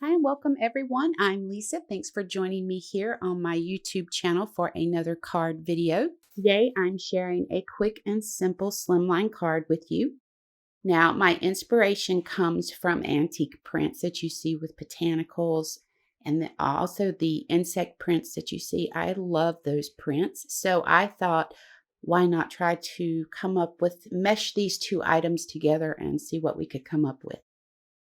Hi and welcome everyone. I'm Lisa. Thanks for joining me here on my YouTube channel for another card video. Today I'm sharing a quick and simple slimline card with you. Now my inspiration comes from antique prints that you see with botanicals and also the insect prints that you see. I love those prints. So I thought, why not try to mesh these two items together and see what we could come up with.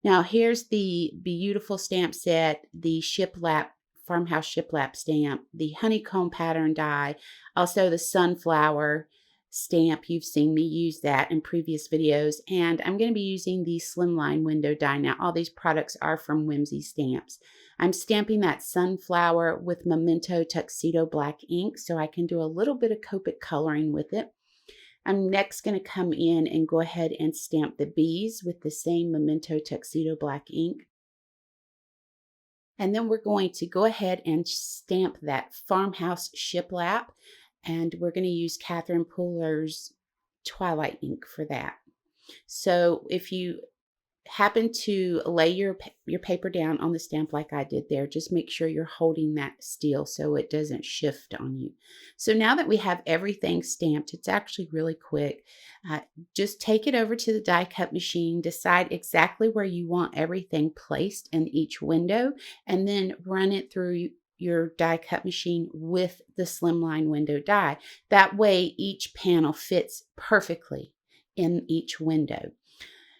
Now here's the Bee-utiful stamp set, the Shiplap, Farmhouse Shiplap stamp, the Honeycomb pattern die, also the sunflower stamp. You've seen me use that in previous videos. And I'm going to be using the Slimline window die. Now all these products are from Whimsy stamps. I'm stamping that sunflower with Memento TUXEDO black ink so I can do a little bit of Copic coloring with it. I'm next going to come in and go ahead and stamp the bees with the same Memento TUXEDO black ink. And then we're going to go ahead and stamp that Farmhouse Shiplap. And we're going to use Catherine Pooler's Twilight ink for that. So if you happen to lay your paper down on the stamp like I did there, just make sure you're holding that still so it doesn't shift on you. So now that we have everything stamped, it's actually really quick. Just take it over to the die cut machine, decide exactly where you want everything placed in each window, and then run it through your die cut machine with the Slimline window die. That way each panel fits perfectly in each window.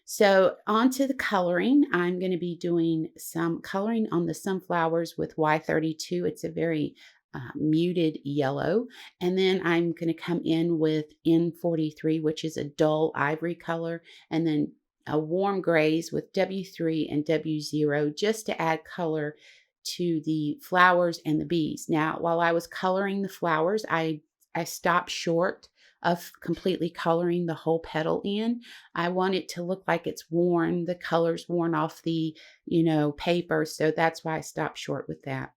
So on to the coloring. I'm going to be doing some coloring on the sunflowers with Y32. It's a very muted yellow. And then I'm going to come in with N43, which is a dull ivory color, and then a warm grays with W3 and W0 just to add color to the flowers and the bees. Now, while I was coloring the flowers, I stopped short of completely coloring the whole petal in. I want it to look like it's worn, the color's worn off the, paper. So that's why I stopped short with that.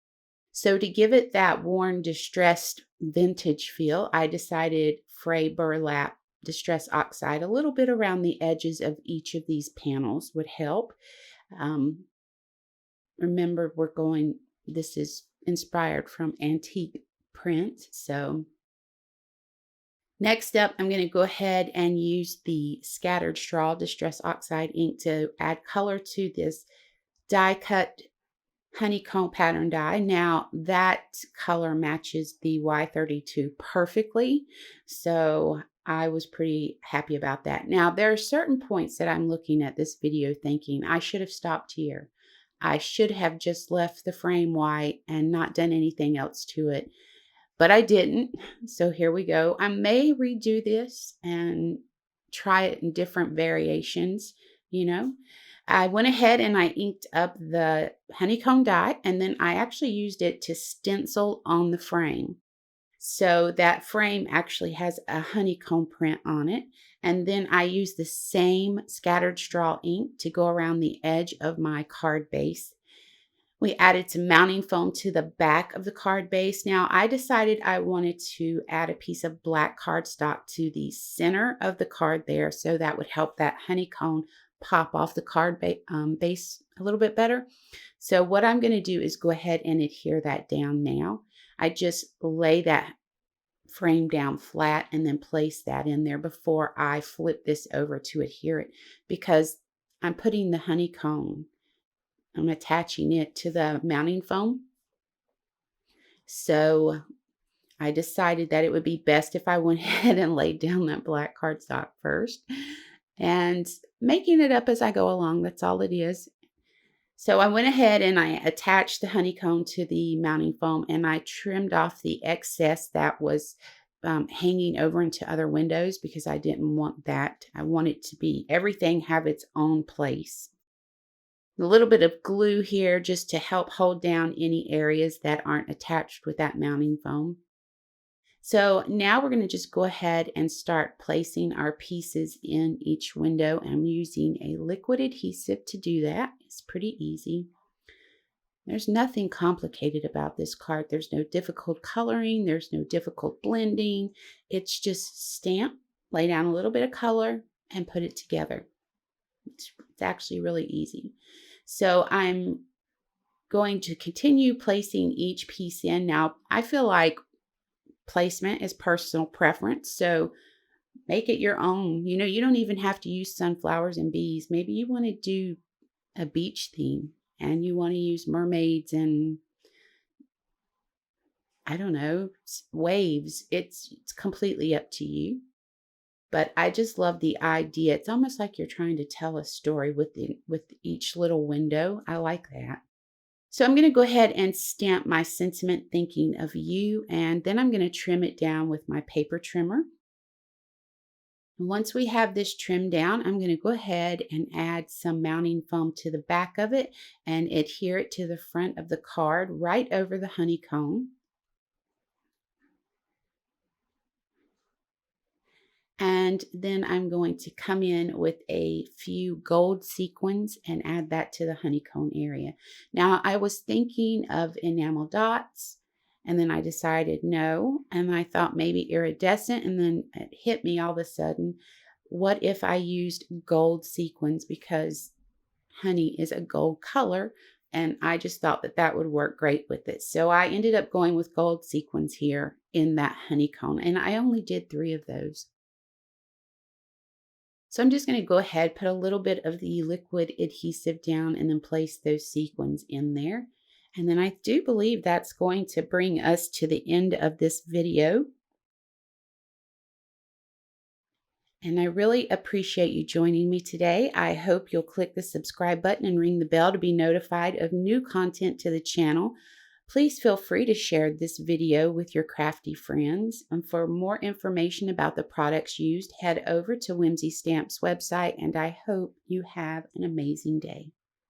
So to give it that worn, distressed vintage feel, I decided Fray Burlap Distress Oxide a little bit around the edges of each of these panels would help. Remember, this is inspired from antique print. So next up, I'm going to go ahead and use the Scattered Straw Distress Oxide ink to add color to this die cut Honeycomb pattern die. Now that color matches the Y32 perfectly, so I was pretty happy about that. Now there are certain points that I'm looking at this video thinking I should have stopped here. I should have just left the frame white and not done anything else to it. But I didn't. So here we go. I may redo this and try it in different variations, I went ahead and I inked up the honeycomb die, and then I actually used it to stencil on the frame. So that frame actually has a honeycomb print on it. And then I used the same scattered straw ink to go around the edge of my card base. We added some mounting foam to the back of the card base. Now I decided I wanted to add a piece of black cardstock to the center of the card there, so that would help that honeycomb pop off the card base a little bit better. So what I'm going to do is go ahead and adhere that down now. I just lay that frame down flat and then place that in there before I flip this over to adhere it, because I'm putting the honeycomb, I'm attaching it to the mounting foam. So I decided that it would be best if I went ahead and laid down that black cardstock first and making it up as I go along. That's all it is. So I went ahead and I attached the honeycomb to the mounting foam, and I trimmed off the excess that was hanging over into other windows, because I didn't want that. I want it to be everything have its own place. A little bit of glue here just to help hold down any areas that aren't attached with that mounting foam. So now we're going to just go ahead and start placing our pieces in each window. I'm using a liquid adhesive to do that. It's pretty easy. There's nothing complicated about this card. There's no difficult coloring. There's no difficult blending. It's just stamp, lay down a little bit of color, and put it together. It's actually really easy. So I'm going to continue placing each piece in. Now, I feel like placement is personal preference, so make it your own. You know, you don't even have to use sunflowers and bees. Maybe you want to do a beach theme and you want to use mermaids and I don't know, waves. It's completely up to you. But I just love the idea. It's almost like you're trying to tell a story with each little window. I like that. So I'm going to go ahead and stamp my sentiment thinking of you, and then I'm going to trim it down with my paper trimmer. Once we have this trimmed down, I'm going to go ahead and add some mounting foam to the back of it and adhere it to the front of the card right over the honeycomb. And then I'm going to come in with a few gold sequins and add that to the honeycomb area. Now, I was thinking of enamel dots, and then I decided no, and I thought maybe iridescent, and then it hit me all of a sudden. What if I used gold sequins, because honey is a gold color, and I just thought that that would work great with it. So I ended up going with gold sequins here in that honeycomb, and I only did 3 of those. So I'm just going to go ahead, put a little bit of the liquid adhesive down and then place those sequins in there. And then I do believe that's going to bring us to the end of this video. And I really appreciate you joining me today. I hope you'll click the subscribe button and ring the bell to be notified of new content to the channel. Please feel free to share this video with your crafty friends. And for more information about the products used, head over to Whimsy Stamps website, and I hope you have an amazing day.